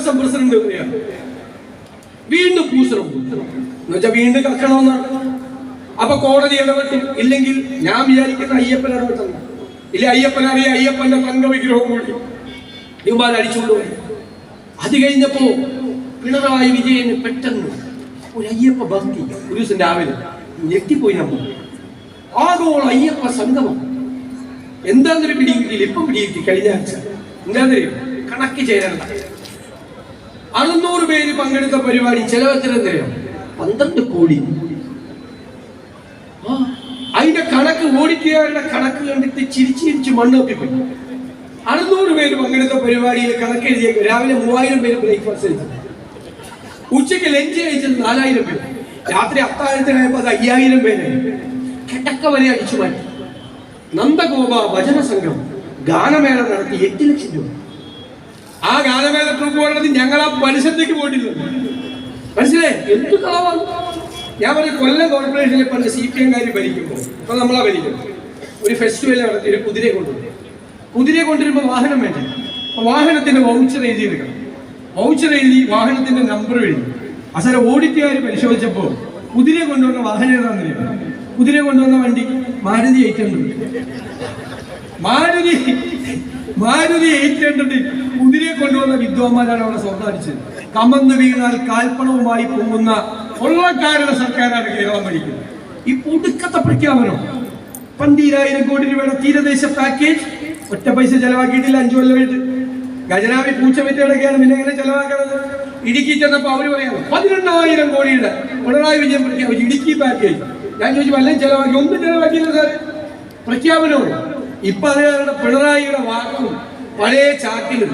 ദിവസം പ്രസിഡന്റ് വീണ്ടും പൂസണം എന്നുവെച്ചാൽ വീണ്ടും കക്കണമെന്നാണ്. അപ്പൊ കോടതി ഇടപെട്ടു. ഇല്ലെങ്കിൽ ഞാൻ വിചാരിക്കുന്ന അയ്യപ്പൻ ഇടപെട്ടെന്ന്. ഇല്ല, അയ്യപ്പനറിയ അയ്യപ്പന്റെ തങ്ക വിഗ്രഹവും കൂടി ഇവന്മാർ അടിച്ചുകൊണ്ടുപോയി. അത് കഴിഞ്ഞപ്പോ പിണറായി വിജയന് പെട്ടെന്ന് ഒരു അയ്യപ്പ ഭക്തി ഒരു ദിവസം രാവിലെ ഞെട്ടിപ്പോയി. നമ്മൾ ആഗോള അയ്യപ്പ സംഗമം എന്താന്നൊരു പിടികിട്ടിയില്ല. ഇപ്പം പിടികിട്ടി കഴിഞ്ഞ ആഴ്ച. എന്താന്നറിയോ? കണക്ക് ചേരണ്ട 600 പേര് പങ്കെടുത്ത പരിപാടി ചെലവെത്രയോ 12 കോടി. അതിന്റെ കണക്ക് ഓഡിറ്റുകാരുടെ കണക്ക് കണ്ടിട്ട് ചിരിച്ച് മണ്ണ് ഒപ്പിപ്പോയി. 600 പേര് പങ്കെടുത്ത പരിപാടിയിൽ കണക്ക് എഴുതിയേക്കും. രാവിലെ 3000 പേര് ബ്രേക്ക്ഫാസ്റ്റ് കഴിച്ചത്, ഉച്ചയ്ക്ക് ലഞ്ച് കഴിച്ചത് 4000 പേര്, രാത്രി അത്താഴത്തിനായപ്പോൾ അത് 5000 പേര്. കിടക്ക വരെ അടിച്ചു മാറ്റി. നന്ദഗോപ ഭജന സംഘം ഗാനമേള നടത്തി 8 ലക്ഷം രൂപ. ആ ഗാനമേള ട്രൂപ്പ് പോകേണ്ടത് ഞങ്ങൾ ആ പരിസരത്തേക്ക് പോയിട്ടില്ല. മനസ്സിലായി? എന്ത് കളവാണ്. ഞാൻ പറഞ്ഞ കൊല്ലം കോർപ്പറേഷനെ പണ്ട് CPM ഭരിക്കുമ്പോൾ, ഇപ്പൊ നമ്മളാ ഭരിക്കുന്നത്, ഒരു ഫെസ്റ്റിവൽ നടത്തി ഒരു കുതിരയെ കൊണ്ടുവരും. കുതിരയെ കൊണ്ടുവരുമ്പോൾ വാഹനം വേണ്ട. വാഹനത്തിന്റെ വൗച്ചർ എഴുതിയെടുക്കണം. വൗച്ചർ എഴുതി വാഹനത്തിന്റെ നമ്പർ എഴുതി. അവസാനം ഓഡിറ്റുകാർ പരിശോധിച്ചപ്പോൾ കുതിരയെ കൊണ്ടുവന്ന വാഹനം ഏതാണെന്ന്. കുതിരയെ കൊണ്ടുവന്ന വണ്ടി മാരുതി 800. മാരുതി 800 കുതിരയെ കൊണ്ടുവന്ന വിദ്വാന്മാരാണ് അവിടെ സ്വർണ്ണം അടിച്ചത്. കമന്ന് വീണാൽ കാൽപ്പണവുമായി പോകുന്ന കൊള്ളക്കാരുടെ സർക്കാരാണ് കേരളം ഭരിക്കുന്നത്. ഈ പുതുക്കത്തെ പ്രഖ്യാപനം 12,000 കോടി രൂപയുടെ തീരദേശ പാക്കേജ് ഒറ്റ പൈസ ചെലവാക്കിയിട്ടില്ല. 5 കൊല്ലമായിട്ട് ഖജനാവി പൂച്ച വെറ്റെടുക്കുകയാണ്. പിന്നെ എങ്ങനെ ചെലവാക്കണത്? ഇടുക്കി ചെന്നപ്പോ അവര് പറയാം 18,000 കോടിയുടെ പിണറായി വിജയൻ പ്രഖ്യാപിച്ചു ഇടുക്കി പാക്കേജ്. ഞാൻ ചോദിച്ചു വല്ലതും ചെലവാക്കി? ഒന്നും ചെലവാക്കിയില്ല സാറേ. പ്രഖ്യാപനവും ഇപ്പൊ അതേപോലെ പിണറായിയുടെ വാക്കും പഴയ ചാക്കിന്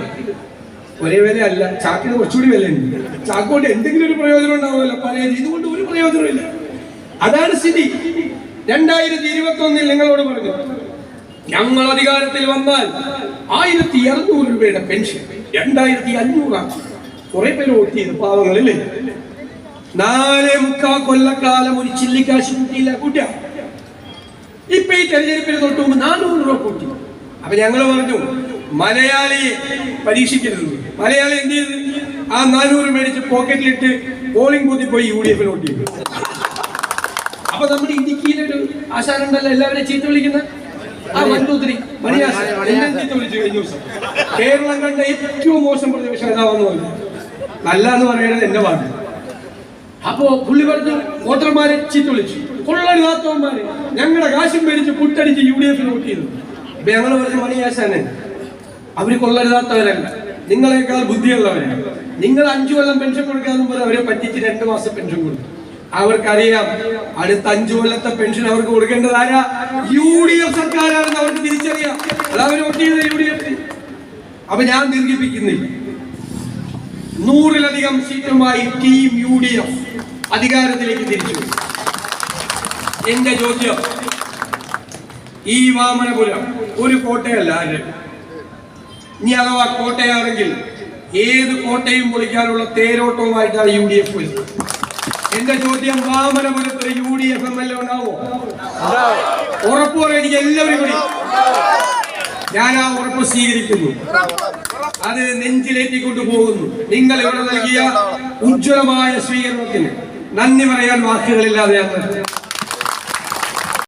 ഒരേ വില അല്ല, ചാക്കിന് കുറച്ചുകൂടി വിലയുണ്ട്. ചാക്കുകൊണ്ട് എന്തെങ്കിലും ഒരു പ്രയോജനം ഉണ്ടാവുമല്ലോ. പഴയ ഇതുകൊണ്ട് ഒരു പ്രയോജനമില്ല. അതാണ് സ്ഥിതി. 2021 നിങ്ങളോട് പറഞ്ഞു, ഞങ്ങൾ അധികാരത്തിൽ വന്നാൽ 1200 രൂപയുടെ പെൻഷൻ 2500 ആക്കി. കുറെ പേര് വോട്ട് ചെയ്തു, പാവങ്ങളില്ലേ. 4.25 കൊല്ലക്കാലം ഒരു ചില്ലിക്കാശ് കൂട്ടിയില്ല. കൂട്ടിയ ഇപ്പൊ ഈ തെരഞ്ഞെടുപ്പിന് തൊട്ട് മുമ്പ് 400 രൂപ കൂട്ടി. അപ്പൊ ഞങ്ങൾ പറഞ്ഞു മലയാളിയെ പരീക്ഷിക്കരുത്. മലയാളി എന്ത് ചെയ്ത് ആ 400 മേടിച്ച് പോക്കറ്റിലിട്ട് പോളിംഗ് ബൂത്തിൽ പോയി UDF വോട്ട് ചെയ്തു. അപ്പൊ നമ്മുടെ ഇടുക്കിയിലൊരു ആശാനുണ്ടല്ലോ എല്ലാവരെയും ചീത്ത വിളിക്കുന്ന ആ മണ്ടൂത്തിരി മണിയാശ ചീത്ത വിളിച്ചു കഴിഞ്ഞ ദിവസം. കേരളം കണ്ട ഏറ്റവും മോശം പ്രതിപക്ഷ നേതാവെന്ന് പറഞ്ഞു. നല്ല എന്ന് പറയുന്നത് എന്റെ വാർഡ്. അപ്പോ പുള്ളി പറഞ്ഞു വോട്ടർമാരെ ചീത്ത വിളിച്ചു. കൊള്ളരുതാത്തവന്മാര് ഞങ്ങളുടെ കാശും മേടിച്ച് പുട്ടടിച്ച് UDF വോട്ട് ചെയ്തു. അപ്പൊ ഞങ്ങൾ പറഞ്ഞു മണിയാശാനെ അവര് കൊള്ളരുതാത്തവരല്ല, നിങ്ങളെക്കാൾ ബുദ്ധിയുള്ളവരാണ്. നിങ്ങൾ 5 കൊല്ലം പെൻഷൻ കൊടുക്കാന്ന് പറഞ്ഞാൽ അവരെ പറ്റിച്ച് 2 മാസം പെൻഷൻ കൊടുക്കും. അവർക്കറിയാം അടുത്ത 5 കൊല്ലത്തെ പെൻഷൻ അവർക്ക് കൊടുക്കേണ്ടത് ആരാ? UDF സർക്കാരാണെന്ന് അവർക്ക് തിരിച്ചറിയാം. അത് അവർ വോട്ട് ചെയ്ത UDF. അപ്പൊ ഞാൻ ദീർഘിപ്പിക്കുന്നില്ല. 100-ലധികം സീറ്റുമായി ടീം UDF അധികാരത്തിലേക്ക് തിരിച്ചു. എന്റെ ചോദ്യം, ഈ വാമനപുരം ഒരു കോട്ടയല്ല. ഇനി അഥവാ കോട്ടയാണെങ്കിൽ ഏത് കോട്ടയും പൊളിക്കാനുള്ള തേരോട്ടവുമായിട്ടാണ് UDF വരുന്നത്. എന്റെ ചോദ്യം, വാമനപുരത്ത് UDF MLA ഉണ്ടാവോ? ഉറപ്പ് പറയാൻ എനിക്ക് എല്ലാവരും കൂടി ഞാൻ ആ ഉറപ്പ് സ്വീകരിക്കുന്നു. അത് നെഞ്ചിലേറ്റിക്കൊണ്ട് പോകുന്നു. നിങ്ങൾ ഇവിടെ നൽകിയ ഉജ്ജ്വലമായ സ്വീകരണത്തിന് നന്ദി പറയാൻ വാക്കുകളില്ലാതെയാണ്.